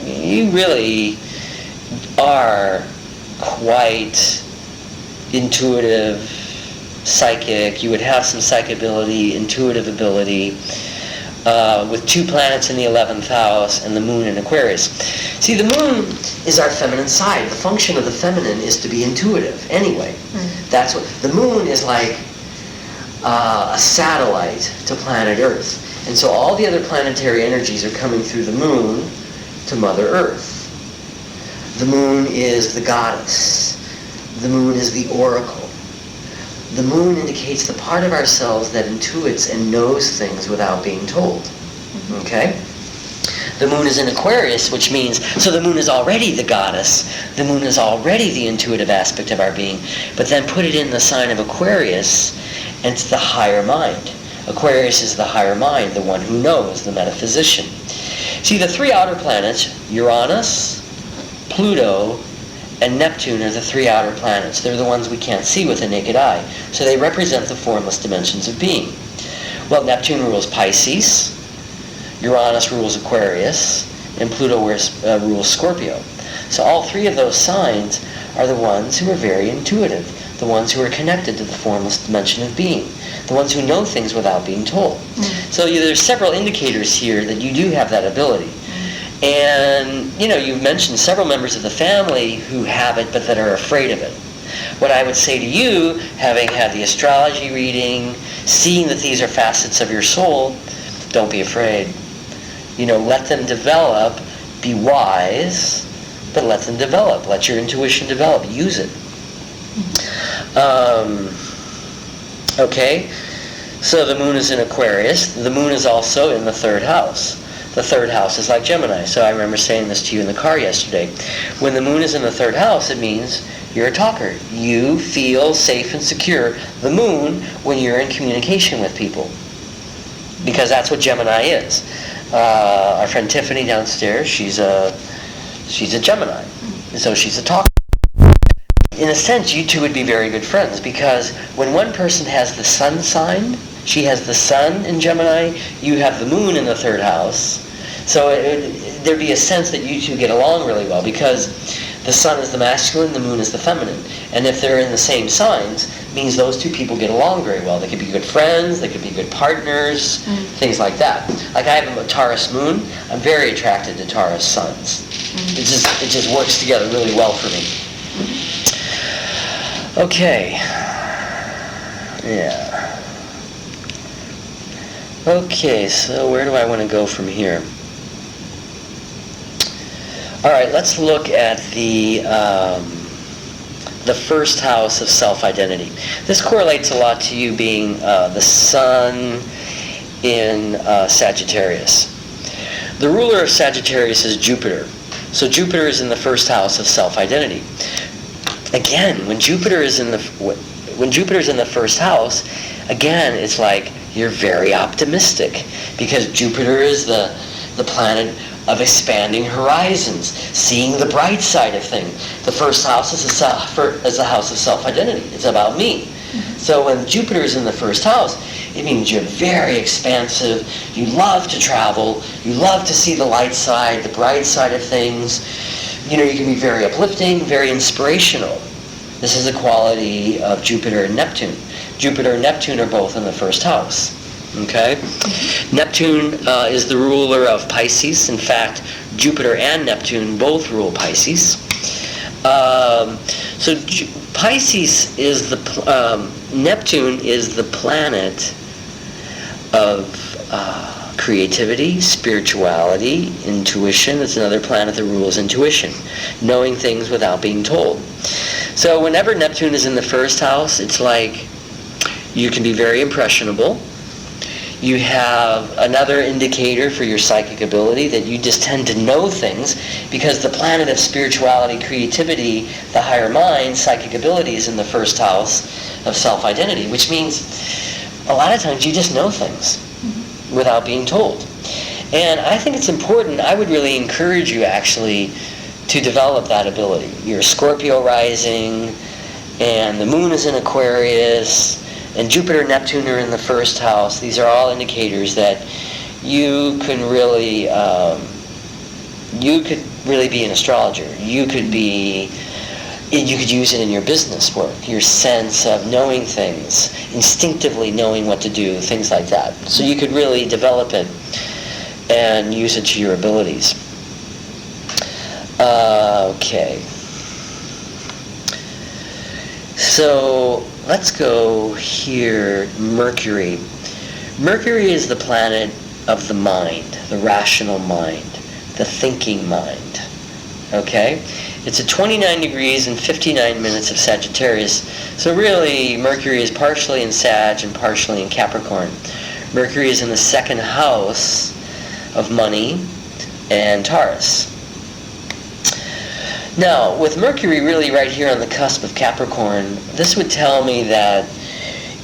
you really are quite intuitive, psychic. You would have some psychic ability, intuitive ability, with 2 planets in the 11th house and the moon in Aquarius. See, the moon is our feminine side. The function of the feminine is to be intuitive anyway. That's what the moon is like, a satellite to planet Earth. And so all the other planetary energies are coming through the moon to Mother Earth. The moon is the goddess. The moon is the oracle. The moon indicates the part of ourselves that intuits and knows things without being told. Okay? The moon is in Aquarius, which means, so the moon is already the goddess. The moon is already the intuitive aspect of our being. But then put it in the sign of Aquarius, and it's the higher mind. Aquarius is the higher mind, the one who knows, the metaphysician. See, the 3 outer planets, Uranus, Pluto, and Neptune are the 3 outer planets. They're the ones we can't see with the naked eye. So they represent the formless dimensions of being. Well, Neptune rules Pisces, Uranus rules Aquarius, and Pluto rules Scorpio. So all 3 of those signs are the ones who are very intuitive, the ones who are connected to the formless dimension of being, the ones who know things without being told. So there's several indicators here that you do have that ability. And, you've mentioned several members of the family who have it, but that are afraid of it. What I would say to you, having had the astrology reading, seeing that these are facets of your soul, don't be afraid. Let them develop, be wise, but let them develop. Let your intuition develop. Use it. Okay? So the moon is in Aquarius. The moon is also in the 3rd house. The 3rd house is like Gemini. So I remember saying this to you in the car yesterday. When the moon is in the 3rd house, it means you're a talker. You feel safe and secure, the moon, when you're in communication with people. Because that's what Gemini is. Our friend Tiffany downstairs, she's a Gemini. And so she's a talker. In a sense, you two would be very good friends, because when one person has the sun sign, she has the sun in Gemini, you have the moon in the 3rd house. So there'd be a sense that you two get along really well, because the sun is the masculine, the moon is the feminine. And if they're in the same signs, it means those 2 people get along very well. They could be good friends, they could be good partners, things like that. Like I have a Taurus moon, I'm very attracted to Taurus suns. It just works together really well for me. Okay. Yeah. Okay, so where do I want to go from here? All right, let's look at the 1st house of self-identity. This correlates a lot to you being the sun in Sagittarius. The ruler of Sagittarius is Jupiter. So Jupiter is in the 1st house of self-identity. Again, when Jupiter is in the 1st house, again, it's like you're very optimistic, because Jupiter is the planet of expanding horizons, seeing the bright side of things. The 1st house is a house of self-identity. It's about me. So when Jupiter is in the 1st house, it means you're very expansive. You love to travel. You love to see the light side, the bright side of things. You can be very uplifting, very inspirational. This is a quality of Jupiter and Neptune. Jupiter and Neptune are both in the 1st house. Okay? Neptune is the ruler of Pisces. In fact, Jupiter and Neptune both rule Pisces. So Pisces is Neptune is the planet of creativity, spirituality, intuition. It's another planet that rules intuition, knowing things without being told. So whenever Neptune is in the 1st house, it's like you can be very impressionable. You have another indicator for your psychic ability, that you just tend to know things, because the planet of spirituality, creativity, the higher mind, psychic ability is in the 1st house of self-identity, which means a lot of times you just know things without being told. And I think it's important. I would really encourage you actually to develop that ability. You're a Scorpio rising, and the moon is in Aquarius, and Jupiter and Neptune are in the 1st house. These are all indicators that you can really You could really be an astrologer. You could use it in your business work, your sense of knowing things, instinctively knowing what to do, things like that. So you could really develop it and use it to your abilities. Okay. So let's go here. Mercury. Mercury is the planet of the mind, the rational mind, the thinking mind. Okay? It's at 29 degrees and 59 minutes of Sagittarius. So really, Mercury is partially in Sag and partially in Capricorn. Mercury is in the second house of money and Taurus. Now, with Mercury really right here on the cusp of Capricorn, this would tell me that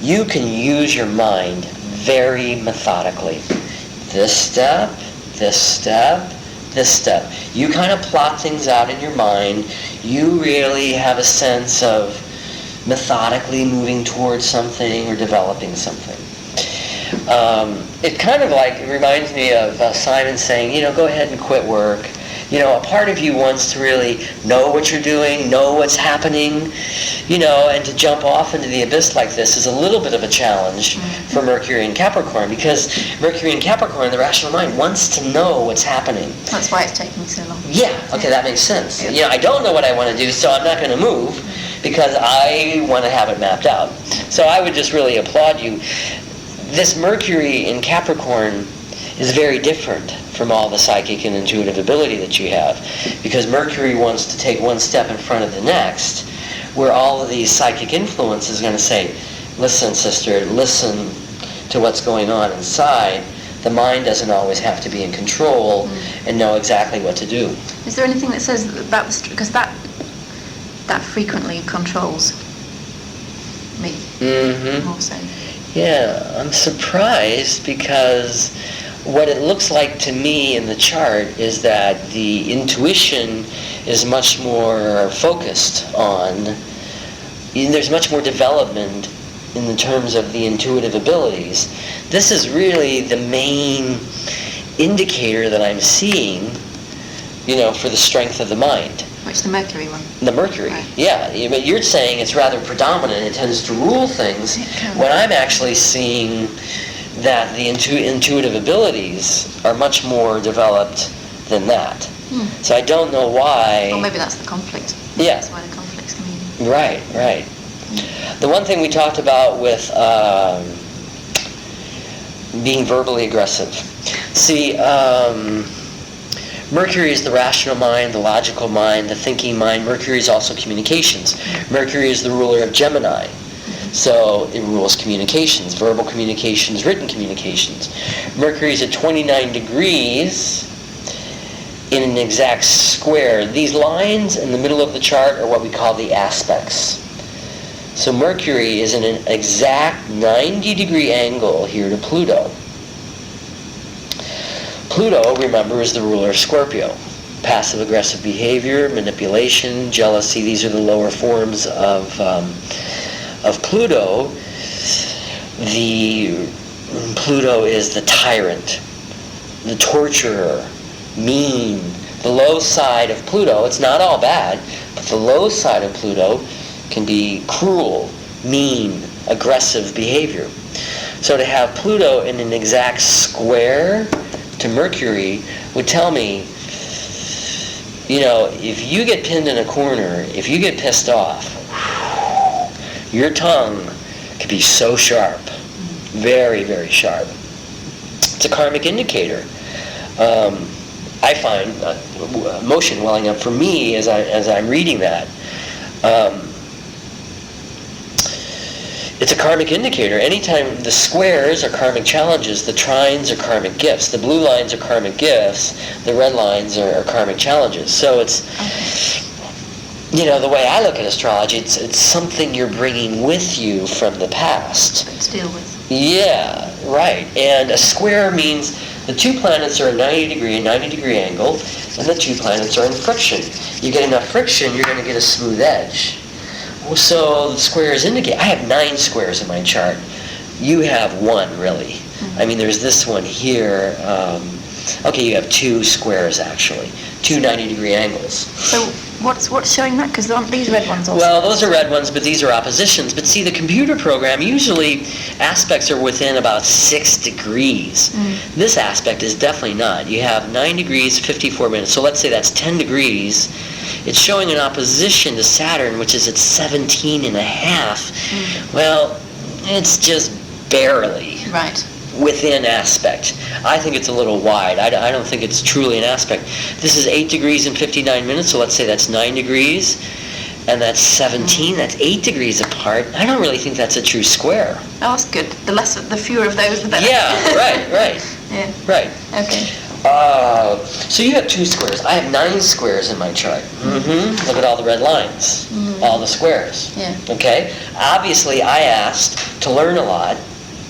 you can use your mind very methodically. This step, this step, this step. You kind of plot things out in your mind. You really have a sense of methodically moving towards something or developing something. It kind of like reminds me of Simon saying, go ahead and quit work. A part of you wants to really know what you're doing, know what's happening, and to jump off into the abyss like this is a little bit of a challenge for Mercury and Capricorn, because Mercury and Capricorn, the rational mind, wants to know what's happening. That's why it's taking so long. Yeah, okay, that makes sense. Yeah. I don't know what I want to do, so I'm not going to move because I want to have it mapped out. So I would just really applaud you. This Mercury in Capricorn is very different from all the psychic and intuitive ability that you have, because Mercury wants to take one step in front of the next, where all of these psychic influence is going to say, listen, sister, listen to what's going on inside. The mind doesn't always have to be in control and know exactly what to do. Is there anything that says that, because that frequently controls me more so? Yeah, I'm surprised, because what it looks like to me in the chart is that the intuition is much more focused on, there's much more development in the terms of the intuitive abilities. This is really the main indicator that I'm seeing, for the strength of the mind. Which, the Mercury one? The Mercury, right. Yeah. But you're saying it's rather predominant, it tends to rule things, when I'm actually seeing that the intuitive abilities are much more developed than that. So I don't know why. Or maybe that's the conflict. Yeah. That's why the conflict's coming in. Right. The one thing we talked about with being verbally aggressive. See, Mercury is the rational mind, the logical mind, the thinking mind. Mercury is also communications. Mercury is the ruler of Gemini. So it rules communications, verbal communications, written communications. Mercury is at 29 degrees in an exact square. These lines in the middle of the chart are what we call the aspects. So Mercury is in an exact 90-degree angle here to Pluto. Pluto, remember, is the ruler of Scorpio. Passive-aggressive behavior, manipulation, jealousy, these are the lower forms of Pluto. Pluto is the tyrant, the torturer, mean. The low side of Pluto, it's not all bad, but the low side of Pluto can be cruel, mean, aggressive behavior. So to have Pluto in an exact square to Mercury would tell me, if you get pinned in a corner, if you get pissed off, your tongue could be so sharp, very, very sharp. It's a karmic indicator. I find emotion welling up for me as I'm reading that. It's a karmic indicator. Anytime the squares are karmic challenges, the trines are karmic gifts. The blue lines are karmic gifts. The red lines are karmic challenges. So it's, the way I look at astrology, it's something you're bringing with you from the past. To deal with. Yeah, right. And a square means the two planets are a 90-degree angle, and the two planets are in friction. You get enough friction, you're going to get a smooth edge. So the squares indicate, I have 9 squares in my chart. You have 1, really. I mean, there's this one here. Okay, you have 2 squares, actually. two 90-degree angles. So what's showing that? Because aren't these red ones also? Well, those are red ones, but these are oppositions. But see, the computer program, usually aspects are within about 6 degrees. This aspect is definitely not. You have 9 degrees, 54 minutes. So let's say that's 10 degrees. It's showing an opposition to Saturn, which is at 17 and a half. Well, it's just barely. Right. Within aspect. I think it's a little wide. I don't think it's truly an aspect. This is 8 degrees and 59 minutes, so let's say that's 9 degrees, and that's 17. That's 8 degrees apart. I don't really think that's a true square. Oh, that's good. The fewer of those, the better. Yeah, right. Yeah. Right. Okay. So you have 2 squares. I have 9 squares in my chart. Look at all the red lines. All the squares. Yeah. Okay? Obviously, I asked to learn a lot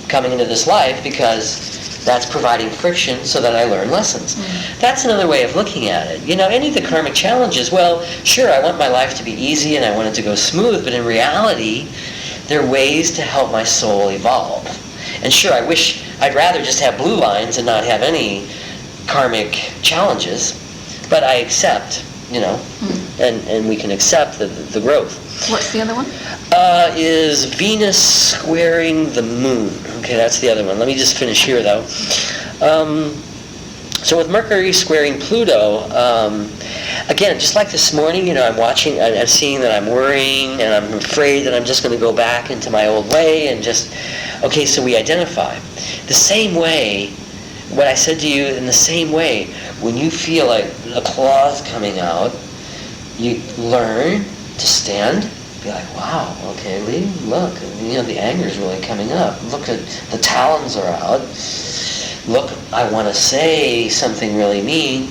coming into this life because that's providing friction so that I learn lessons. That's another way of looking at it. You know, any of the karmic challenges, well, sure, I want my life to be easy and I want it to go smooth, but in reality, there are ways to help my soul evolve. And sure, I'd rather just have blue lines and not have any karmic challenges, but I accept, you know, and we can accept the growth. What's the other one? Is Venus squaring the moon. Okay, that's the other one. Let me just finish here, though. So with Mercury squaring Pluto, again, just like this morning, you know, I'm seeing that I'm worrying, and I'm afraid that I'm just going to go back into my old way, and just, okay, so we identify. The same way, what I said to you, in the same way, when you feel like a claw's coming out, you learn to stand, be like, wow, okay, Leigh, look, you know, the anger's really coming up. Look at the talons are out. Look, I want to say something really mean.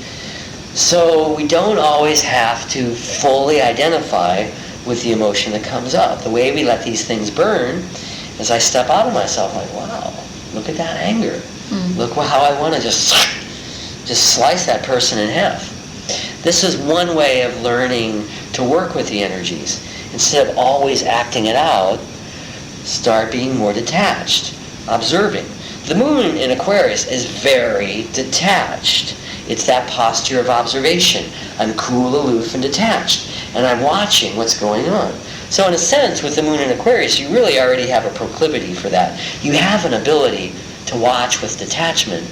So we don't always have to fully identify with the emotion that comes up. The way we let these things burn is I step out of myself like, wow, look at that anger. Look how I want to just slice that person in half. This is one way of learning to work with the energies. Instead of always acting it out, start being more detached, observing. The moon in Aquarius is very detached. It's that posture of observation. I'm cool, aloof, and detached, and I'm watching what's going on. So in a sense, with the moon in Aquarius, you really already have a proclivity for that. You have an ability to watch with detachment.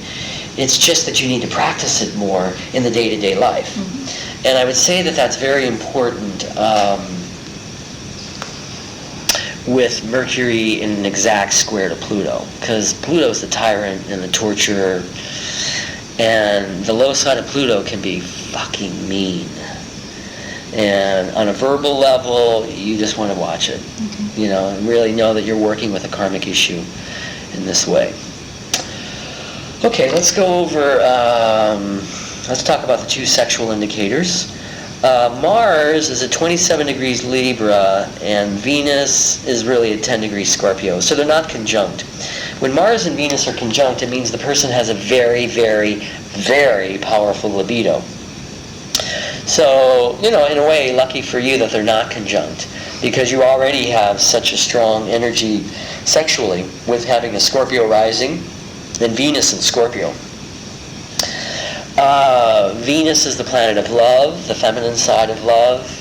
It's just that you need to practice it more in the day-to-day life. And I would say that that's very important with Mercury in an exact square to Pluto, because Pluto's the tyrant and the torturer, and the low side of Pluto can be fucking mean. And on a verbal level, you just want to watch it, you know, and really know that you're working with a karmic issue in this way. Okay, let's go over, let's talk about the 2 sexual indicators. Mars is at 27 degrees Libra, and Venus is really at 10 degrees Scorpio. So they're not conjunct. When Mars and Venus are conjunct, it means the person has a very, very, very powerful libido. So, you know, in a way, lucky for you that they're not conjunct, because you already have such a strong energy sexually with having a Scorpio rising and Venus in Scorpio. Venus is the planet of love, the feminine side of love.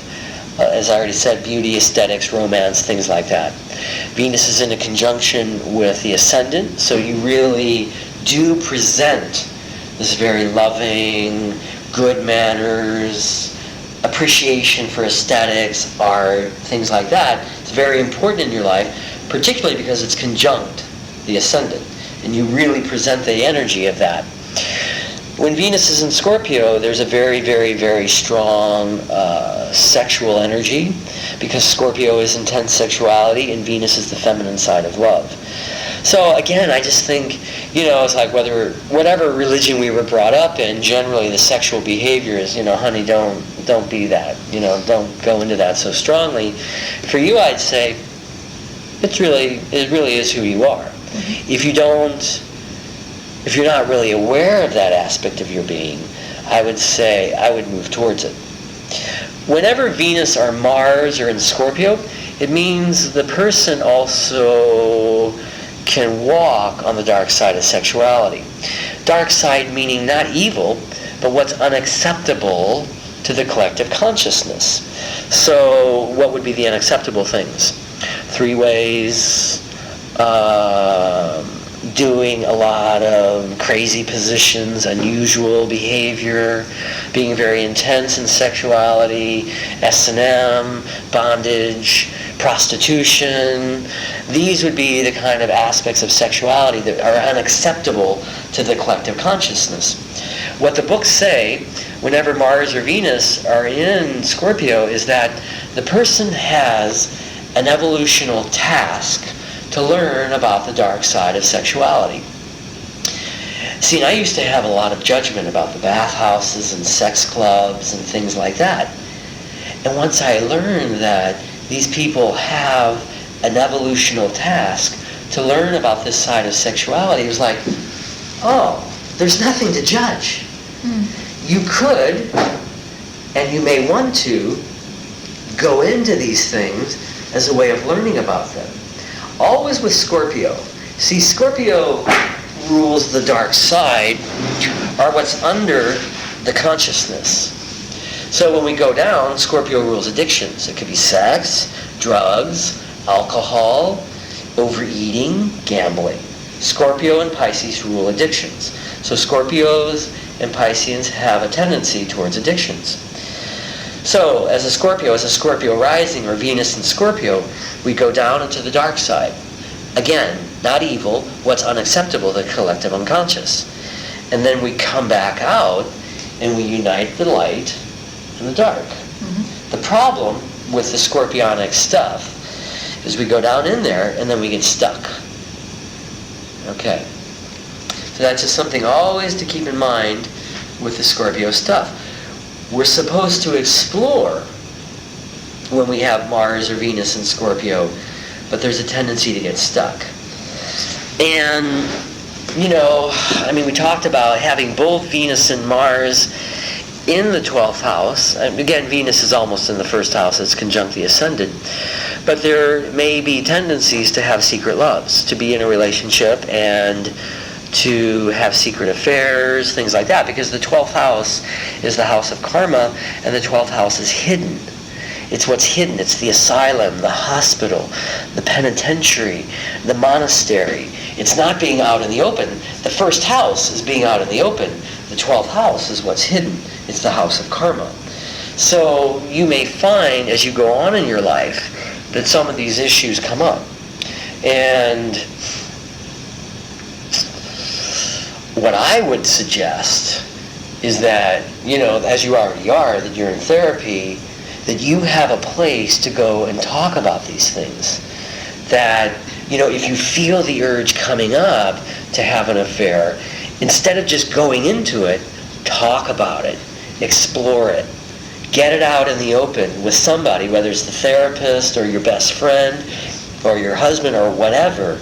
As I already said, beauty, aesthetics, romance, things like that. Venus is in a conjunction with the ascendant, so you really do present this very loving, good manners, appreciation for aesthetics, art, things like that. It's very important in your life, particularly because it's conjunct the ascendant, and you really present the energy of that. When Venus is in Scorpio, there's a very, very, very strong sexual energy, because Scorpio is intense sexuality and Venus is the feminine side of love. So again, I just think, you know, it's like whatever religion we were brought up in, generally the sexual behavior is, you know, honey, don't be that, you know, don't go into that so strongly. For you, I'd say it really is who you are. If you're not really aware of that aspect of your being, I would say I would move towards it. Whenever Venus or Mars are in Scorpio, it means the person also can walk on the dark side of sexuality. Dark side meaning not evil, but what's unacceptable to the collective consciousness. So what would be the unacceptable things? 3 ways, doing a lot of crazy positions, unusual behavior, being very intense in sexuality, S&M, bondage, prostitution. These would be the kind of aspects of sexuality that are unacceptable to the collective consciousness. What the books say, whenever Mars or Venus are in Scorpio, is that the person has an evolutional task to learn about the dark side of sexuality. See, I used to have a lot of judgment about the bathhouses and sex clubs and things like that. And once I learned that these people have an evolutional task to learn about this side of sexuality, it was like, oh, there's nothing to judge. You could, and you may want to, go into these things as a way of learning about them. Always with Scorpio. See, Scorpio rules the dark side, are what's under the consciousness. So when we go down, Scorpio rules addictions. It could be sex, drugs, alcohol, overeating, gambling. Scorpio and Pisces rule addictions. So Scorpios and Pisceans have a tendency towards addictions. So as a Scorpio rising or Venus in Scorpio, we go down into the dark side. Again, not evil, what's unacceptable, the collective unconscious. And then we come back out and we unite the light and the dark. The problem with the scorpionic stuff is we go down in there and then we get stuck. Okay. So that's just something always to keep in mind with the Scorpio stuff. We're supposed to explore when we have Mars or Venus in Scorpio, but there's a tendency to get stuck. And, we talked about having both Venus and Mars in the 12th house. And again, Venus is almost in the first house, it's conjunct the ascendant. But there may be tendencies to have secret loves, to be in a relationship and to have secret affairs, things like that, because the 12th house is the house of karma, and the 12th house is hidden. It's what's hidden. It's the asylum, the hospital, the penitentiary, the monastery. It's not being out in the open. The first house is being out in the open. The 12th house is what's hidden. It's the house of karma. So you may find as you go on in your life that some of these issues come up. And what I would suggest is that, as you already are, that you're in therapy, that you have a place to go and talk about these things. That, if you feel the urge coming up to have an affair, instead of just going into it, talk about it, explore it, get it out in the open with somebody, whether it's the therapist or your best friend or your husband or whatever.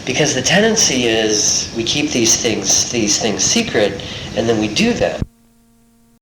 Because the tendency is we keep these things secret, and then we do them.